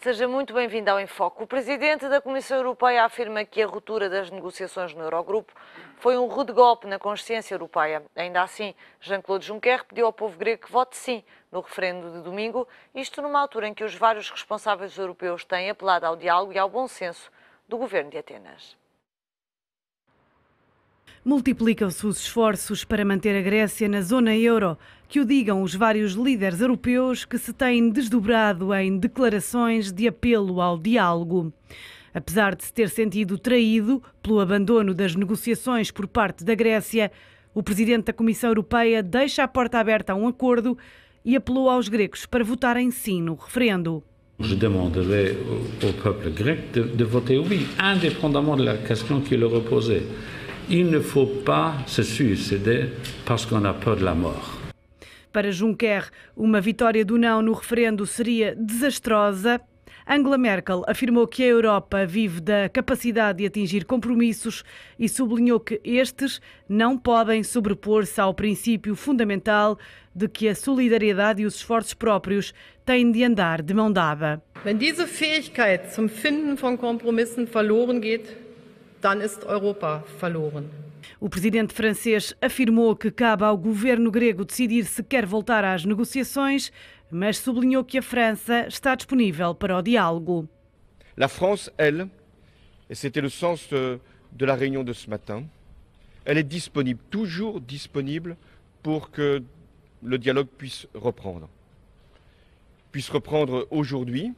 seja muito bem-vindo ao Em Foco. O Presidente da Comissão Europeia afirma que a ruptura das negociações no Eurogrupo foi um rude golpe na consciência europeia. Ainda assim, Jean-Claude Juncker pediu ao povo grego que vote sim no referendo de domingo, isto numa altura em que os vários responsáveis europeus têm apelado ao diálogo e ao bom senso do governo de Atenas. Multiplicam-se os esforços para manter a Grécia na zona euro, que o digam os vários líderes europeus que se têm desdobrado em declarações de apelo ao diálogo. Apesar de se ter sentido traído pelo abandono das negociações por parte da Grécia, o Presidente da Comissão Europeia deixa a porta aberta a um acordo e apelou aos gregos para votarem sim no referendo. Je demanderai au peuple grec de voter oui, indépendamment de la question qui leur est posée. Il ne faut pas se suicider parce qu'on a peur de la mort. Para Juncker, uma vitória do não no referendo seria desastrosa. Angela Merkel afirmou que a Europa vive da capacidade de atingir compromissos e sublinhou que estes não podem sobrepor-se ao princípio fundamental de que a solidariedade e os esforços próprios têm de andar de mão dada. Wenn diese Fähigkeit zum Finden von Kompromissen verloren geht, dann ist Europa verloren. O presidente francês afirmou que cabe ao governo grego decidir se quer voltar às negociações, mas sublinhou que a França está disponível para o diálogo. La France, elle, et c'était le sens de la réunion de ce matin, elle est disponible, toujours disponible pour que le dialogue puisse reprendre aujourd'hui,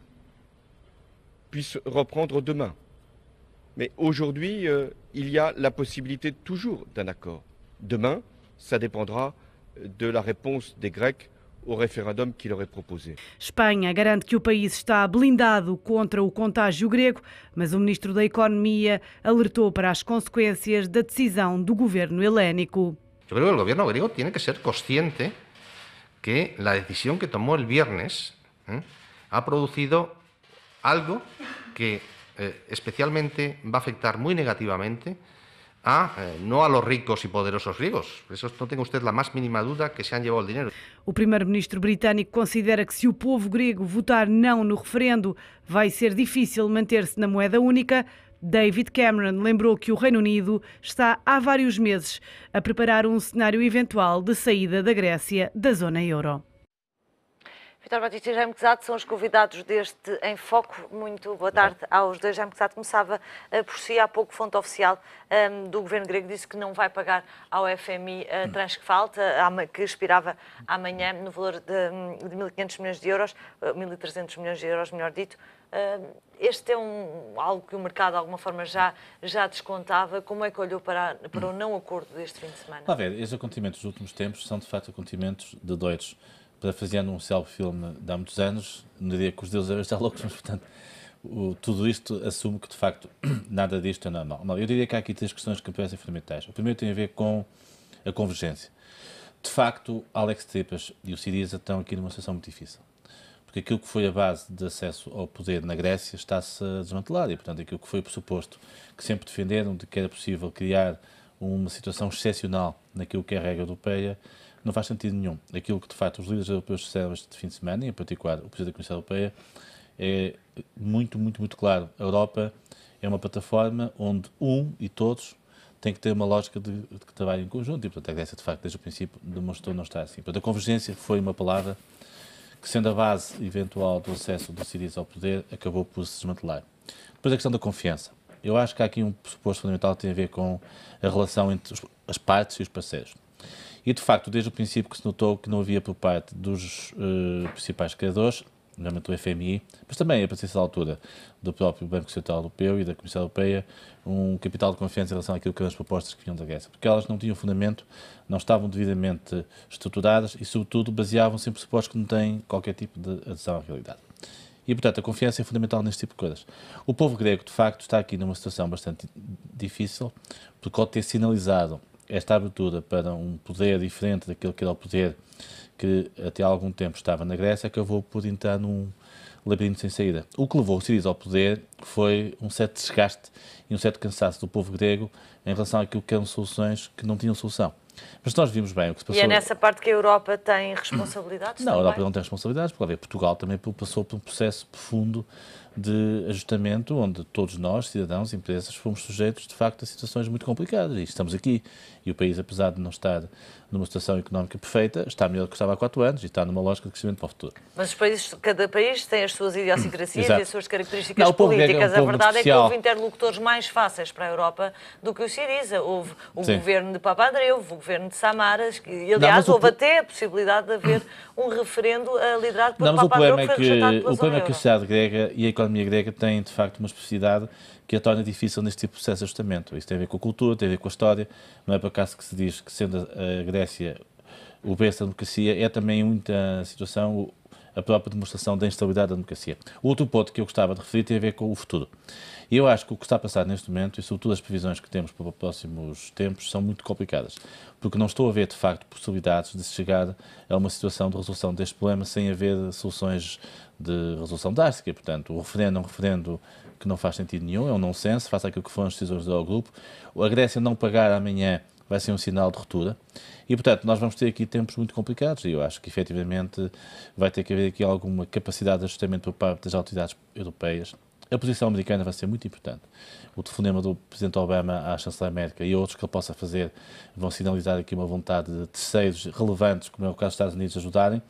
puisse reprendre demain. Mais aujourd'hui, il y a la possibilité toujours d'un accord. Demain, ça dépendra de la réponse des Grecs ao referendum que leur est proposé. Espanha garante que o país está blindado contra o contágio grego, mas o ministro da Economia alertou para as consequências da decisão do governo helénico. Yo creo que el gobierno griego tiene que ser consciente que la decisión que tomó el viernes ha producido algo que especialmente va a afectar muy negativamente no a los ricos y poderosos griegos. Eso no tenga usted la más mínima duda que se han llevado el dinero. O primeiro-ministro britânico considera que se o povo grego votar não no referendo, vai ser difícil manter-se na moeda única. David Cameron lembrou que o Reino Unido está há vários meses a preparar um cenário eventual de saída da Grécia da zona euro. Vítor Batista e Jaime Quezado são os convidados deste Em Foco. Muito boa tarde aos dois. Jaime Quezado começava por si. Há pouco, fonte oficial do governo grego disse que não vai pagar ao FMI a tranche que falta, que expirava amanhã, no valor de 1.500 milhões de euros, 1.300 milhões de euros, melhor dito. Este é algo que o mercado, de alguma forma, já descontava. Como é que olhou para o não acordo deste fim de semana? A ver, estes acontecimentos dos últimos tempos são, de facto, acontecimentos de doidos. Parafraseando um célebre filme de há muitos anos, no dia que os deuses eram já loucos, mas, portanto, tudo isto assume que, de facto, nada disto é normal. Eu diria que há aqui três questões que me parecem fundamentais. O primeiro tem a ver com a convergência. De facto, Alex Tsipras e o Syriza estão aqui numa situação muito difícil. Porque aquilo que foi a base de acesso ao poder na Grécia está-se a desmantelar e, portanto, aquilo que foi pressuposto que sempre defenderam de que era possível criar uma situação excepcional naquilo que é a regra europeia, não faz sentido nenhum. Aquilo que, de facto, os líderes europeus disseram este fim de semana, e em particular o Presidente da Comissão Europeia, é muito claro. A Europa é uma plataforma onde e todos têm que ter uma lógica de trabalho em conjunto e, portanto, a Grécia, de facto, desde o princípio, demonstrou não estar assim. Portanto, a convergência foi uma palavra que, sendo a base eventual do acesso do Syriza ao poder, acabou por se desmantelar. Depois a questão da confiança. Eu acho que há aqui um pressuposto fundamental que tem a ver com a relação entre as partes e os parceiros. E, de facto, desde o princípio que se notou que não havia por parte dos principais criadores, nomeadamente do FMI, mas também, a partir dessa altura, do próprio Banco Central Europeu e da Comissão Europeia, um capital de confiança em relação àquilo que eram as propostas que vinham da Grécia, porque elas não tinham fundamento, não estavam devidamente estruturadas e, sobretudo, baseavam-se em pressupostos que não têm qualquer tipo de adesão à realidade. E, portanto, a confiança é fundamental neste tipo de coisas. O povo grego, de facto, está aqui numa situação bastante difícil, porque ao ter sinalizado esta abertura para um poder diferente daquele que era o poder que até há algum tempo estava na Grécia, acabou por entrar num labirinto sem saída. O que levou o Syriza ao poder foi um certo desgaste e um certo cansaço do povo grego em relação àquilo que eram soluções que não tinham solução. Mas nós vimos bem o que se passou. E é nessa parte que a Europa tem responsabilidades? Não, a também? Europa não tem responsabilidades, porque Portugal também passou por um processo profundo de ajustamento, onde todos nós, cidadãos, empresas, fomos sujeitos, de facto, a situações muito complicadas. E estamos aqui. E o país, apesar de não estar numa situação económica perfeita, está melhor do que estava há 4 anos e está numa lógica de crescimento para o futuro. Mas os países, cada país tem as suas idiosincrasias Exato. e as suas características Não, o povo grego é um políticas. A povo verdade é que especial. houve interlocutores mais fáceis para a Europa do que o Syriza. Houve o Sim. governo de Papandreou, houve o governo de Samaras, e aliás mas houve até a possibilidade de haver um referendo liderado por Não, mas Papandreou, o problema é que foi rejeitado pela o zona problema é que a euro. sociedade grega e a economia grega têm, de facto, uma especificidade que a torna difícil neste tipo de processo de ajustamento. Isso tem a ver com a cultura, tem a ver com a história. Não é por acaso que se diz que, sendo a Grécia o berço da democracia, é também muita situação a própria demonstração da instabilidade da democracia. O outro ponto que eu gostava de referir tem a ver com o futuro. E eu acho que o que está a passar neste momento, e sobretudo as previsões que temos para os próximos tempos, são muito complicadas, porque não estou a ver, de facto, possibilidades de se chegar a uma situação de resolução deste problema sem haver soluções de resolução drástica. Portanto, o referendo é um referendo que não faz sentido nenhum, é um nonsense, face àquilo que foram as decisões do Eurogrupo. A Grécia não pagar amanhã vai ser um sinal de ruptura. E, portanto, nós vamos ter aqui tempos muito complicados e eu acho que, efetivamente, vai ter que haver aqui alguma capacidade de ajustamento por parte das autoridades europeias. A posição americana vai ser muito importante. O telefonema do Presidente Obama à chanceler América e outros que ele possa fazer vão sinalizar aqui uma vontade de terceiros relevantes, como é o caso dos Estados Unidos, ajudarem,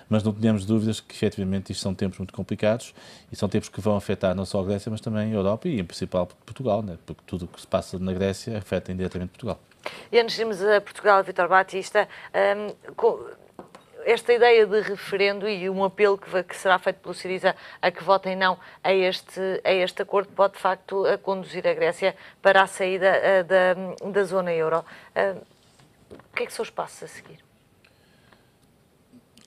mas não tenhamos dúvidas que, efetivamente, isto são tempos muito complicados e são tempos que vão afetar não só a Grécia, mas também a Europa e, em principal, Portugal, né? Porque tudo o que se passa na Grécia afeta indiretamente Portugal. E antes de irmos a Portugal, Vítor Batista, esta ideia de referendo e um apelo que será feito pelo Syriza a que votem não a este acordo pode, de facto, conduzir a Grécia para a saída da zona euro. O que é que são os passos a seguir?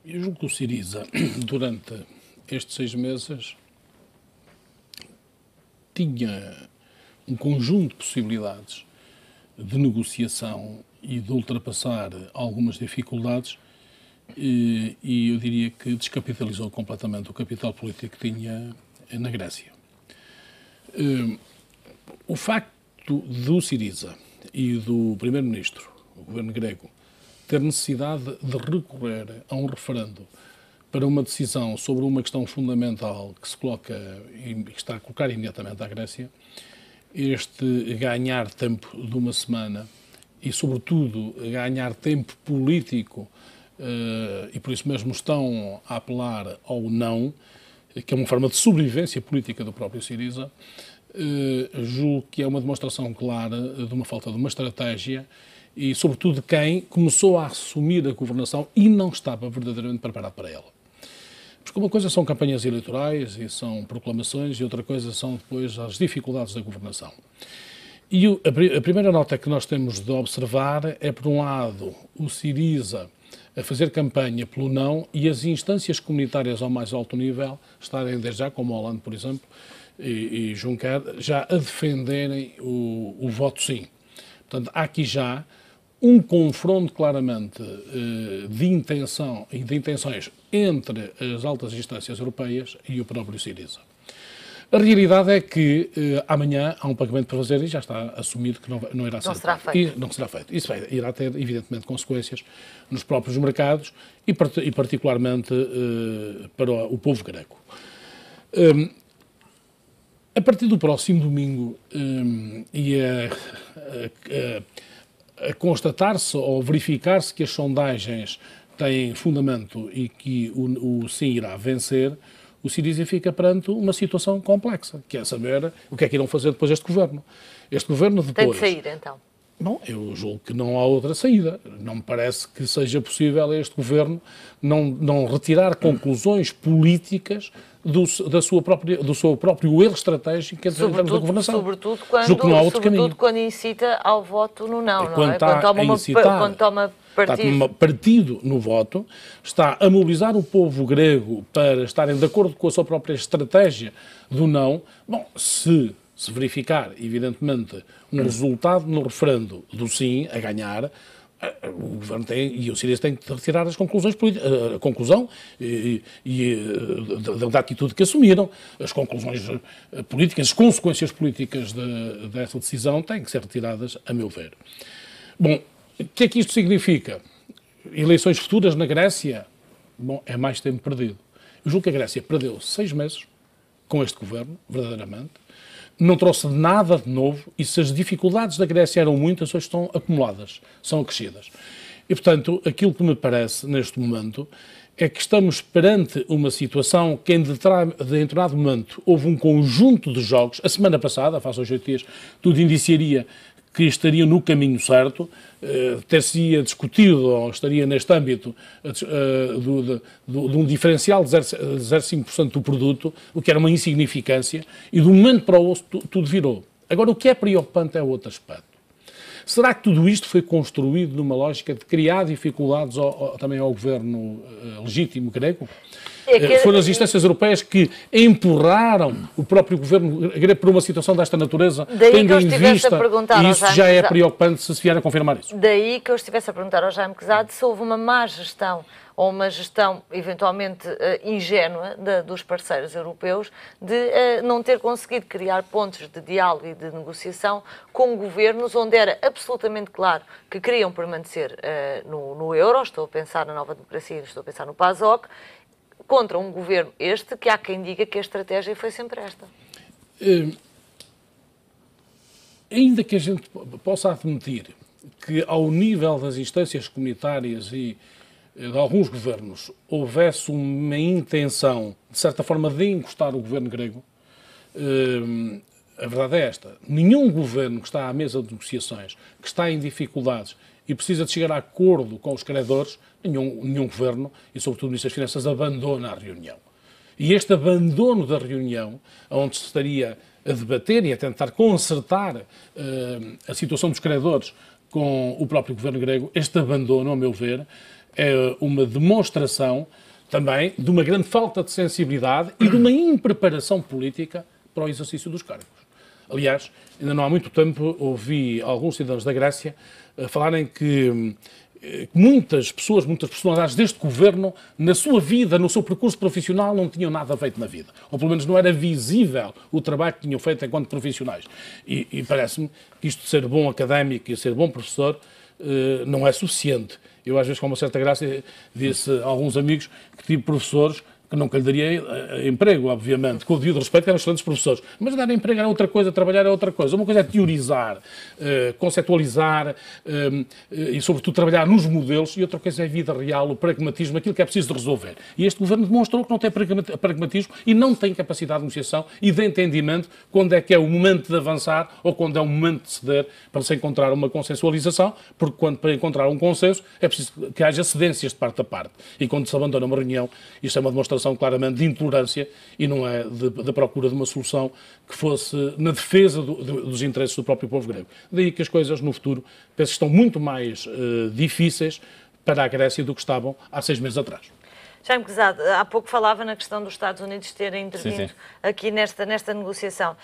Eu julgo que o Syriza, durante estes 6 meses, tinha um conjunto de possibilidades de negociação e de ultrapassar algumas dificuldades e eu diria que descapitalizou completamente o capital político que tinha na Grécia. O facto do Syriza e do primeiro-ministro, o governo grego, ter necessidade de recorrer a um referendo para uma decisão sobre uma questão fundamental que se coloca e que está a colocar imediatamente à Grécia, este ganhar tempo de uma semana e, sobretudo, ganhar tempo político, e por isso mesmo estão a apelar ao não, que é uma forma de sobrevivência política do próprio Syriza, julgo que é uma demonstração clara de uma falta de uma estratégia e, sobretudo, de quem começou a assumir a governação e não estava verdadeiramente preparado para ela. Porque uma coisa são campanhas eleitorais e são proclamações e outra coisa são depois as dificuldades da governação. E a primeira nota que nós temos de observar é, por um lado, o Syriza a fazer campanha pelo não e as instâncias comunitárias ao mais alto nível estarem desde já, como a Hollande, por exemplo, e Juncker, já a defenderem o voto sim. Portanto, há aqui já um confronto claramente de intenção e de intenções entre as altas instâncias europeias e o próprio Syriza. A realidade é que amanhã há um pagamento para fazer e já está assumido que não irá ser Não será feito. Não será feito. Isso irá ter, evidentemente, consequências nos próprios mercados e particularmente para o povo grego. A partir do próximo domingo e a constatar-se ou verificar-se que as sondagens têm fundamento e que o sim irá vencer, o Syriza fica perante uma situação complexa, que é saber o que é que irão fazer depois deste governo. Este governo depois... Tem de sair, então. Bom, eu julgo que não há outra saída. Não me parece que seja possível a este governo não retirar conclusões políticas do seu próprio erro estratégico em termos da governação. Sobretudo quando incita ao voto no não, não é? Quando toma partido no voto, está a mobilizar o povo grego para estarem de acordo com a sua própria estratégia do não. Bom, se verificar, evidentemente, um resultado no referendo do sim a ganhar, o governo e o Syriza têm que retirar as conclusões a conclusão da atitude que assumiram. As conclusões políticas, as consequências políticas dessa decisão têm que ser retiradas, a meu ver. Bom, O que é que isto significa? Eleições futuras na Grécia? Bom, é mais tempo perdido. Eu julgo que a Grécia perdeu 6 meses com este governo, verdadeiramente. Não trouxe nada de novo e se as dificuldades da Grécia eram muitas, hoje estão acumuladas, são acrescidas. E, portanto, aquilo que me parece neste momento é que estamos perante uma situação que em determinado momento houve um conjunto de jogos. A semana passada, face aos 8 dias, tudo indiciaria que estariam no caminho certo, ter-se-ia discutido, ou estaria neste âmbito, de um diferencial de 0,5% do produto, o que era uma insignificância, e de um momento para o outro tudo virou. Agora, o que é preocupante é outro aspecto. Será que tudo isto foi construído numa lógica de criar dificuldades também ao governo legítimo grego? Foram as instâncias europeias que empurraram o próprio governo grego para uma situação desta natureza, tendo em vista, e isso já é preocupante se vier a confirmar isso. Daí que eu estivesse a perguntar ao Jaime Quezado se houve uma má gestão ou uma gestão eventualmente ingênua dos parceiros europeus de não ter conseguido criar pontos de diálogo e de negociação com governos onde era absolutamente claro que queriam permanecer no euro, estou a pensar na Nova Democracia, estou a pensar no PASOK, contra um governo que há quem diga que a estratégia foi sempre esta. Ainda que a gente possa admitir que ao nível das instâncias comunitárias e de alguns governos houvesse uma intenção, de certa forma, de encostar o governo grego, a verdade é esta. Nenhum governo que está à mesa de negociações, que está em dificuldades e precisa de chegar a acordo com os credores, nenhum governo, e sobretudo o Ministro das Finanças, abandona a reunião. E este abandono da reunião, onde se estaria a debater e a tentar consertar a situação dos credores com o próprio governo grego, este abandono, ao meu ver, é uma demonstração também de uma grande falta de sensibilidade e de uma impreparação política para o exercício dos cargos. Aliás, ainda não há muito tempo ouvi alguns cidadãos da Grécia falarem que muitas personagens deste governo, na sua vida, no seu percurso profissional, não tinham nada feito na vida. Ou pelo menos não era visível o trabalho que tinham feito enquanto profissionais. E parece-me que isto de ser bom académico e ser bom professor não é suficiente. Eu, às vezes, com uma certa graça, disse a alguns amigos que tive professores que nunca lhe daria emprego, obviamente, com o devido respeito, que eram excelentes professores. Mas dar emprego era outra coisa, trabalhar é outra coisa. Uma coisa é teorizar, conceptualizar e, sobretudo, trabalhar nos modelos, e outra coisa é a vida real, o pragmatismo, aquilo que é preciso de resolver. E este governo demonstrou que não tem pragmatismo e não tem capacidade de negociação e de entendimento quando é que é o momento de avançar ou quando é o momento de ceder para se encontrar uma consensualização, porque para encontrar um consenso é preciso que haja cedências de parte a parte. E quando se abandona uma reunião, isto é uma demonstração claramente de intolerância e não é da procura de uma solução que fosse na defesa dos interesses do próprio povo grego. Daí que as coisas no futuro penso que estão muito mais difíceis para a Grécia do que estavam há 6 meses atrás. Jaime Quezado, há pouco falava na questão dos Estados Unidos terem intervindo aqui nesta negociação.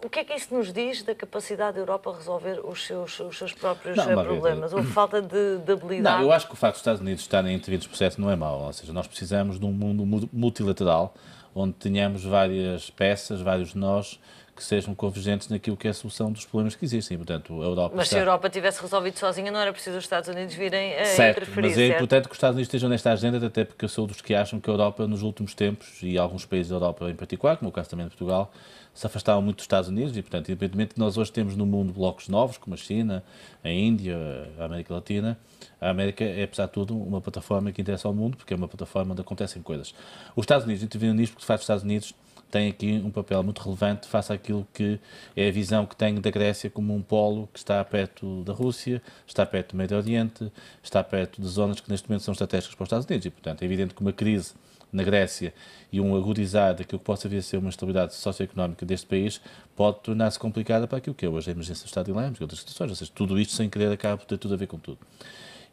O que é que isso nos diz da capacidade da Europa resolver os seus próprios problemas? Houve falta de habilidade? Não, eu acho que o facto dos Estados Unidos estarem intervidos no processo não é mau. Ou seja, nós precisamos de um mundo multilateral onde tenhamos várias peças, vários nós que sejam convergentes naquilo que é a solução dos problemas que existem. Portanto, a Europa mas se a Europa tivesse resolvido sozinha, não era preciso os Estados Unidos virem a certo, interferir, mas é importante que os Estados Unidos estejam nesta agenda, até porque eu sou dos que acham que a Europa, nos últimos tempos, e alguns países da Europa em particular, como o caso também de Portugal, se afastaram muito dos Estados Unidos e, portanto, independentemente que nós hoje temos no mundo blocos novos, como a China, a Índia, a América Latina, a América é, apesar de tudo, uma plataforma que interessa ao mundo, porque é uma plataforma onde acontecem coisas. Os Estados Unidos interviram nisto porque, de facto, os Estados Unidos têm aqui um papel muito relevante face àquilo que é a visão que tenho da Grécia como um polo que está perto da Rússia, está perto do Médio Oriente, está perto de zonas que neste momento são estratégicas para os Estados Unidos e, portanto, é evidente que uma crise na Grécia e um agudizar daquilo que possa vir a ser uma estabilidade socioeconómica deste país pode tornar-se complicada para aquilo que é hoje a emergência do Estado Islâmico e outras situações, ou seja, tudo isto sem querer acaba por ter tudo a ver com tudo.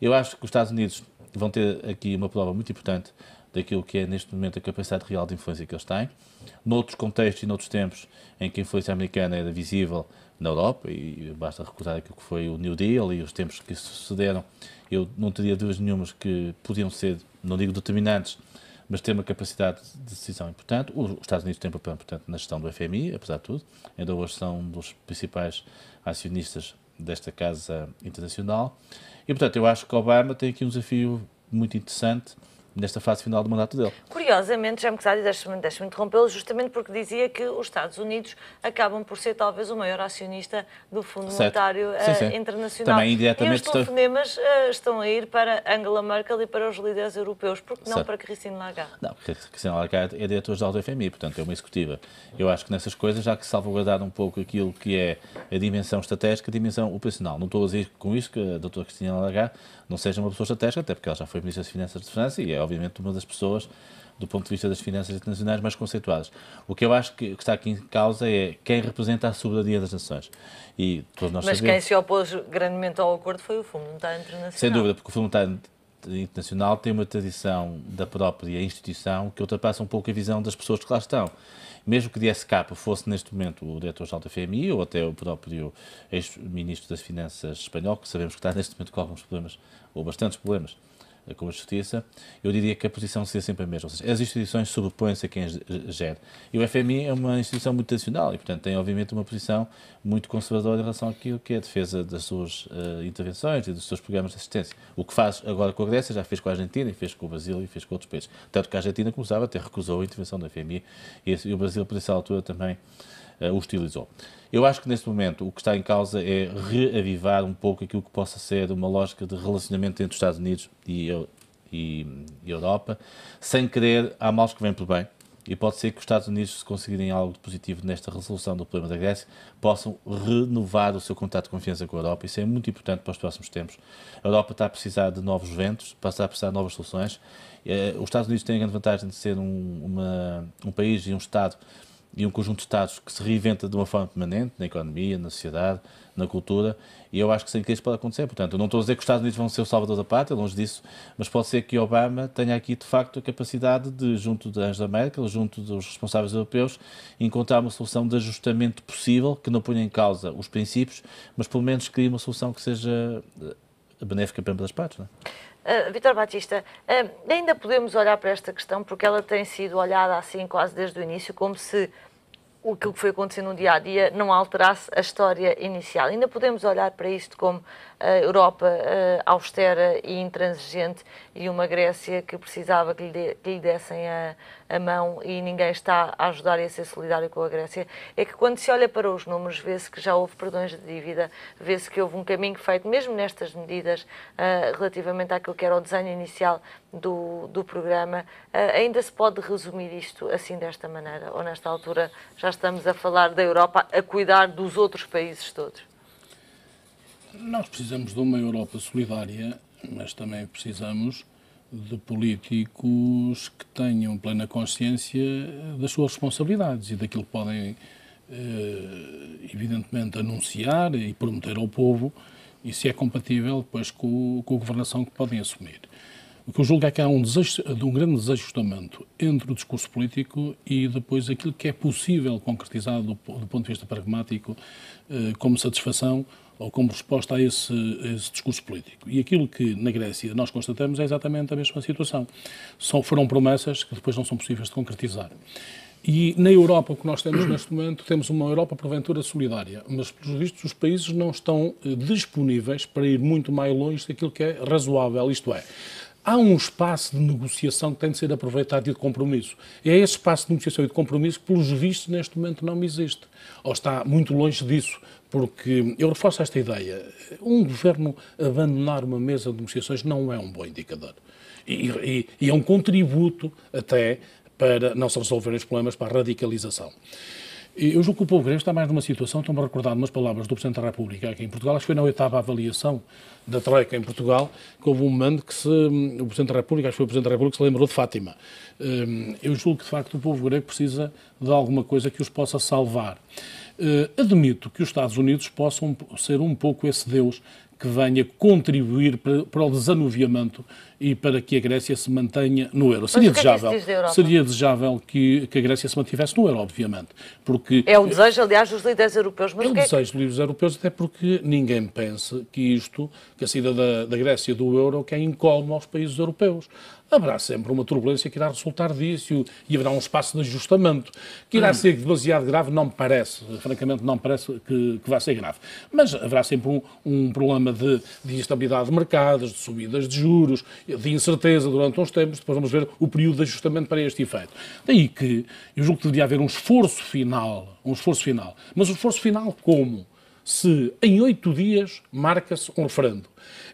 Eu acho que os Estados Unidos vão ter aqui uma prova muito importante daquilo que é neste momento a capacidade real de influência que eles têm. Noutros contextos e noutros tempos em que a influência americana era visível na Europa, e basta recordar aquilo que foi o New Deal e os tempos que sucederam, eu não teria dúvidas nenhumas que podiam ser, não digo determinantes, mas ter uma capacidade de decisão importante. Os Estados Unidos têm um papel importante na gestão do FMI, apesar de tudo. Ainda hoje são um dos principais acionistas desta Casa Internacional. E, portanto, eu acho que Obama tem aqui um desafio muito interessante nesta fase final do mandato dele. Curiosamente, Jaime Quezada, deixe-me interrompê-lo, justamente porque dizia que os Estados Unidos acabam por ser talvez o maior acionista do Fundo Monetário Internacional. Também, indiretamente, e os telefonemas estão a ir para Angela Merkel e para os líderes europeus, porque não para Christine Lagarde? Não, porque Christine Lagarde é diretora-geral do FMI, portanto é uma executiva. Eu acho que nessas coisas já que salvaguardar um pouco aquilo que é a dimensão estratégica, a dimensão operacional. Não estou a dizer com isso que a doutora Christine Lagarde não seja uma pessoa estratégica, até porque ela já foi Ministra das Finanças de França e é, obviamente, uma das pessoas, do ponto de vista das finanças internacionais, mais conceituadas. O que eu acho que está aqui em causa é quem representa a soberania das nações. E todos nós sabemos... quem se opôs grandemente ao acordo foi o Fundo Monetário Internacional. Sem dúvida, porque o Fundo Monetário Internacional tem uma tradição da própria instituição que ultrapassa um pouco a visão das pessoas que lá estão. Mesmo que DSK fosse neste momento o diretor-geral da FMI ou até o próprio ex-ministro das Finanças espanhol, que sabemos que está neste momento com alguns problemas, ou bastantes problemas, com a justiça, eu diria que a posição seria sempre a mesma. Ou seja, as instituições sobrepõem-se a quem as gera. E o FMI é uma instituição muito tradicional e, portanto, tem, obviamente, uma posição muito conservadora em relação àquilo que é a defesa das suas intervenções e dos seus programas de assistência. O que faz agora com a Grécia, já fez com a Argentina, e fez com o Brasil e fez com outros países. Tanto que a Argentina, como sabe, até recusou a intervenção do FMI e o Brasil, por essa altura, também o hostilizou. Eu acho que neste momento o que está em causa é reavivar um pouco aquilo que possa ser uma lógica de relacionamento entre os Estados Unidos e Europa, sem querer, há males que vêm pelo bem, e pode ser que os Estados Unidos, se conseguirem algo de positivo nesta resolução do problema da Grécia, possam renovar o seu contato de confiança com a Europa. Isso é muito importante para os próximos tempos. A Europa está a precisar de novos ventos, está a precisar de novas soluções. Os Estados Unidos têm a grande vantagem de ser um país e um Estado e um conjunto de Estados que se reinventa de uma forma permanente, na economia, na sociedade, na cultura, e eu acho que sem que isso pode acontecer. Portanto, eu não estou a dizer que os Estados Unidos vão ser o salvador da pátria, longe disso, mas pode ser que Obama tenha aqui, de facto, a capacidade de, junto de Angela Merkel, junto dos responsáveis europeus, encontrar uma solução de ajustamento possível, que não ponha em causa os princípios, mas pelo menos crie uma solução que seja benéfica para ambas as partes, não é? Vítor Batista, ainda podemos olhar para esta questão porque ela tem sido olhada assim quase desde o início, como se aquilo que foi acontecendo no dia-a-dia não alterasse a história inicial. Ainda podemos olhar para isto como a Europa austera e intransigente e uma Grécia que precisava que lhe dessem a mão e ninguém está a ajudar e a ser solidário com a Grécia. É que quando se olha para os números, vê-se que já houve perdões de dívida, vê-se que houve um caminho feito, mesmo nestas medidas, relativamente àquilo que era o desenho inicial do programa. Ainda se pode resumir isto assim desta maneira? Ou nesta altura já estamos a falar da Europa a cuidar dos outros países todos? Nós precisamos de uma Europa solidária, mas também precisamos de políticos que tenham plena consciência das suas responsabilidades e daquilo que podem, evidentemente, anunciar e prometer ao povo e se é compatível depois com a governação que podem assumir. O que eu julgo é que há um grande desajustamento entre o discurso político e depois aquilo que é possível concretizar do ponto de vista pragmático como satisfação ou como resposta a esse discurso político. E aquilo que na Grécia nós constatamos é exatamente a mesma situação. Foram promessas que depois não são possíveis de concretizar. E na Europa, o que nós temos neste momento, temos uma Europa porventura solidária, mas pelos vistos os países não estão disponíveis para ir muito mais longe daquilo que é razoável, isto é, há um espaço de negociação que tem de ser aproveitado e de compromisso. E é esse espaço de negociação e de compromisso que, pelos vistos, neste momento não existe. Ou está muito longe disso, porque eu reforço esta ideia. Um governo abandonar uma mesa de negociações não é um bom indicador. E é um contributo até para não se resolverem os problemas, para a radicalização. Eu julgo que o povo grego está mais numa situação, estou-me a recordar umas palavras do Presidente da República aqui em Portugal, acho que foi na 8ª avaliação da Troika em Portugal, que houve um momento que o Presidente da República, acho que foi o Presidente da República, se lembrou de Fátima. Eu julgo que, de facto, o povo grego precisa de alguma coisa que os possa salvar. Admito que os Estados Unidos possam ser um pouco esse Deus que venha contribuir para o desanuviamento e para que a Grécia se mantenha no euro. Seria desejável que a Grécia se mantivesse no euro, obviamente. Porque é o desejo, aliás, dos líderes europeus. Mas é o desejo dos líderes europeus, até porque ninguém pensa que a saída da Grécia do euro, que é incólume aos países europeus. Haverá sempre uma turbulência que irá resultar disso e haverá um espaço de ajustamento. Que irá ser demasiado grave, não me parece. Francamente, não me parece que vai ser grave. Mas haverá sempre um problema de instabilidade de mercados, de subidas de juros, de incerteza durante uns tempos. Depois vamos ver o período de ajustamento para este efeito. Daí que eu julgo que deveria haver um esforço final. Mas um esforço final como? Se em 8 dias marca-se um referendo.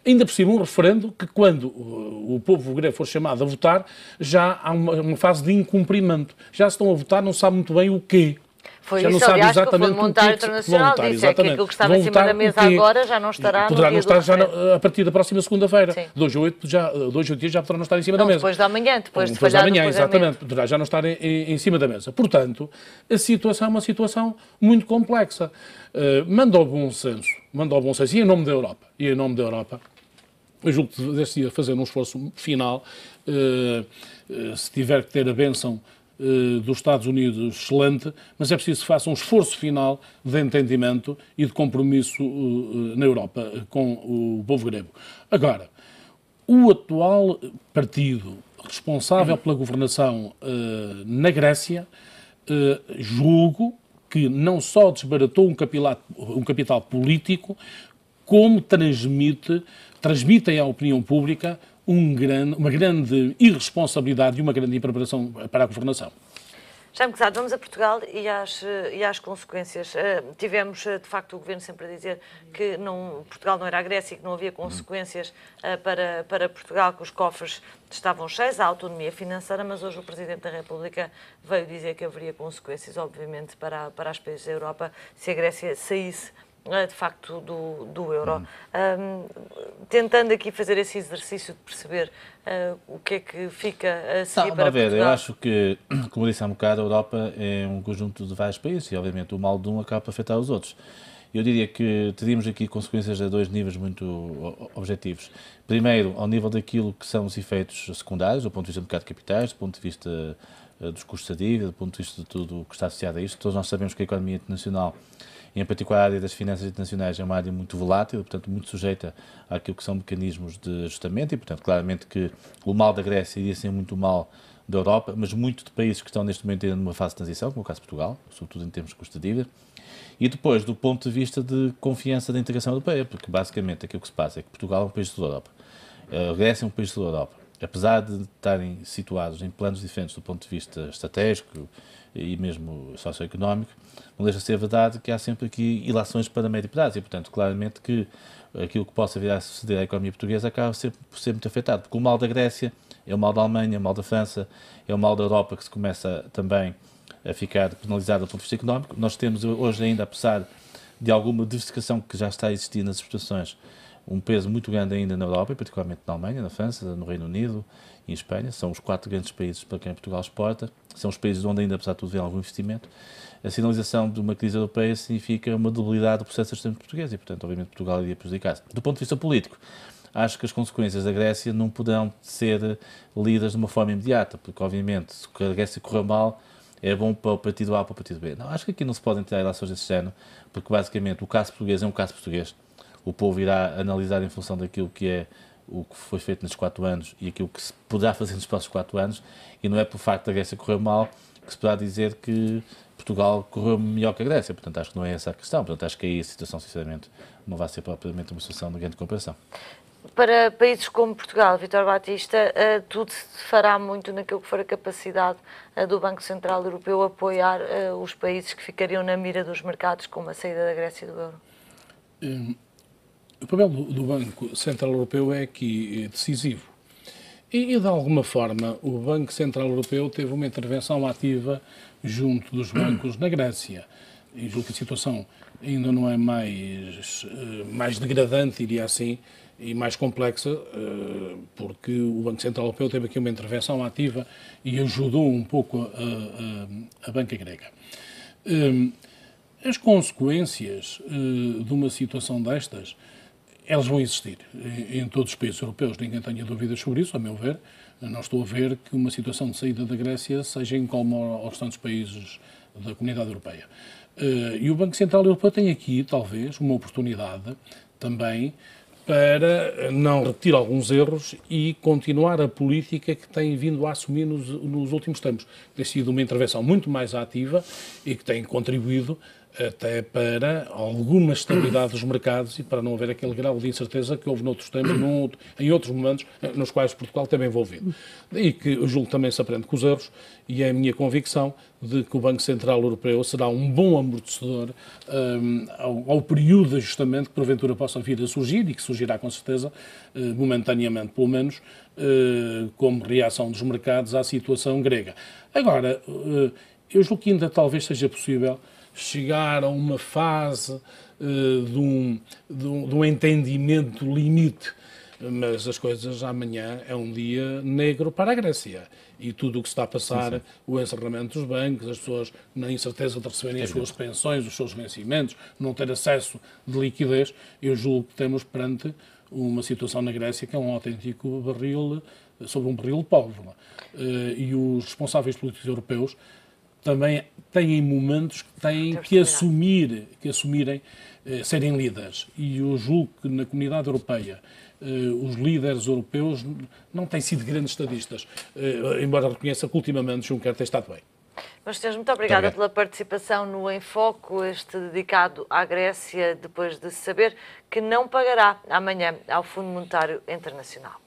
Ainda por cima, um referendo que, quando o povo grego for chamado a votar, já há uma fase de incumprimento. Já se estão a votar, não sabe muito bem o quê. Foi já isso, não sabe aliás, exatamente que o Fundo Monetário Internacional disse que aquilo que estava em cima da mesa agora já não estará poderá no não dia estar do já a partir da próxima segunda-feira. 2 ou 8 dias já poderá não estar em cima da mesa. Depois da manhã, depois de da falhar manhã, no exatamente. Poderá já não estar em cima da mesa. Portanto, a situação é uma situação muito complexa. Manda ao bom senso. E em nome da Europa, eu julgo que deve fazer um esforço final, se tiver que ter a bênção dos Estados Unidos, excelente, mas é preciso que faça um esforço final de entendimento e de compromisso na Europa com o povo grego. Agora, o atual partido responsável pela governação na Grécia, julgo que não só desbaratou um capital político, como transmitem à opinião pública uma grande irresponsabilidade e uma grande impreparação para a governação. Jaime Quezado, vamos a Portugal e às consequências. Tivemos, de facto, o Governo sempre a dizer que Portugal não era a Grécia e que não havia consequências para Portugal, que os cofres estavam cheios, a autonomia financeira, mas hoje o Presidente da República veio dizer que haveria consequências, obviamente, para os países da Europa se a Grécia saísse de facto do euro. Tentando aqui fazer esse exercício de perceber o que é que fica a seguir para Portugal. Eu acho que, como disse há um bocado, a Europa é um conjunto de vários países e, obviamente, o mal de um acaba por afetar os outros. Eu diria que teríamos aqui consequências a 2 níveis muito objetivos. Primeiro, ao nível daquilo que são os efeitos secundários, do ponto de vista do mercado de capitais, do ponto de vista dos custos da dívida, do ponto de vista de tudo o que está associado a isto. Todos nós sabemos que a economia internacional, e em particular a área das finanças internacionais, é uma área muito volátil, portanto muito sujeita àquilo que são mecanismos de ajustamento e, portanto, claramente que o mal da Grécia iria ser muito mal da Europa, mas muito de países que estão neste momento ainda numa fase de transição, como o caso de Portugal, sobretudo em termos de custo de dívida. E depois, do ponto de vista de confiança da integração europeia, porque basicamente aquilo que se passa é que Portugal é um país de toda a Europa, a Grécia é um país de toda a Europa. Apesar de estarem situados em planos diferentes do ponto de vista estratégico e mesmo socioeconómico, não deixa de ser verdade que há sempre aqui ilações para médio prazo e, portanto, claramente que aquilo que possa vir a suceder à economia portuguesa acaba por ser muito afetado, porque o mal da Grécia é o mal da Alemanha, é o mal da França, é o mal da Europa que se começa também a ficar penalizado do ponto de vista económico. Nós temos hoje ainda, apesar de alguma diversificação que já está a existir nas exportações, um peso muito grande ainda na Europa, e particularmente na Alemanha, na França, no Reino Unido e em Espanha. São os 4 grandes países para quem Portugal exporta. São os países onde ainda, apesar de tudo, vem algum investimento. A sinalização de uma crise europeia significa uma debilidade do processo de ajustamento português e, portanto, obviamente, Portugal iria prejudicar-se. Do ponto de vista político, acho que as consequências da Grécia não poderão ser lidas de uma forma imediata, porque, obviamente, se a Grécia correu mal, é bom para o partido A ou para o partido B. Não, acho que aqui não se podem tirar relações desse género, porque, basicamente, o caso português é um caso português. O povo irá analisar em função daquilo que é o que foi feito nestes 4 anos e aquilo que se poderá fazer nos próximos 4 anos, e não é por facto da Grécia correr mal que se poderá dizer que Portugal correu melhor que a Grécia. Portanto, acho que não é essa a questão. Portanto, acho que aí a situação, sinceramente, não vai ser propriamente uma situação de grande comparação. Para países como Portugal, Vítor Batista, tudo se fará muito naquilo que for a capacidade do Banco Central Europeu apoiar os países que ficariam na mira dos mercados com a saída da Grécia do euro? O papel do Banco Central Europeu é aqui decisivo. E, de alguma forma, o Banco Central Europeu teve uma intervenção ativa junto dos bancos na Grécia. E julgo que a situação ainda não é mais degradante, diria assim, e mais complexa, porque o Banco Central Europeu teve aqui uma intervenção ativa e ajudou um pouco a banca grega. As consequências de uma situação destas, elas vão existir em todos os países europeus, ninguém tenha dúvidas sobre isso, a meu ver. Não estou a ver que uma situação de saída da Grécia seja incómoda aos restantes países da Comunidade Europeia. E o Banco Central Europeu tem aqui, talvez, uma oportunidade também para não repetir alguns erros e continuar a política que tem vindo a assumir nos últimos tempos. Tem sido uma intervenção muito mais ativa e que tem contribuído até para alguma estabilidade dos mercados e para não haver aquele grau de incerteza que houve noutros tempos, em outros momentos, nos quais Portugal esteve envolvido. E que eu julgo que também se aprende com os erros e é a minha convicção de que o Banco Central Europeu será um bom amortecedor ao período de ajustamento que porventura possa vir a surgir e que surgirá com certeza, momentaneamente pelo menos, como reação dos mercados à situação grega. Agora, eu julgo que ainda talvez seja possível chegar a uma fase de um entendimento limite, mas as coisas amanhã é um dia negro para a Grécia e tudo o que se está a passar, o encerramento dos bancos, as pessoas na incerteza de receberem as suas pensões, os seus vencimentos, não ter acesso de liquidez, eu julgo que temos perante uma situação na Grécia que é um autêntico barril, sobre um barril de pólvora. E os responsáveis políticos europeus também têm momentos que têm que assumirem serem líderes. E eu julgo que na Comunidade Europeia os líderes europeus não têm sido grandes estadistas, embora reconheça que ultimamente Juncker tem estado bem. Mas, senhores, muito obrigada pela participação no Em Foco, este dedicado à Grécia, depois de saber que não pagará amanhã ao Fundo Monetário Internacional.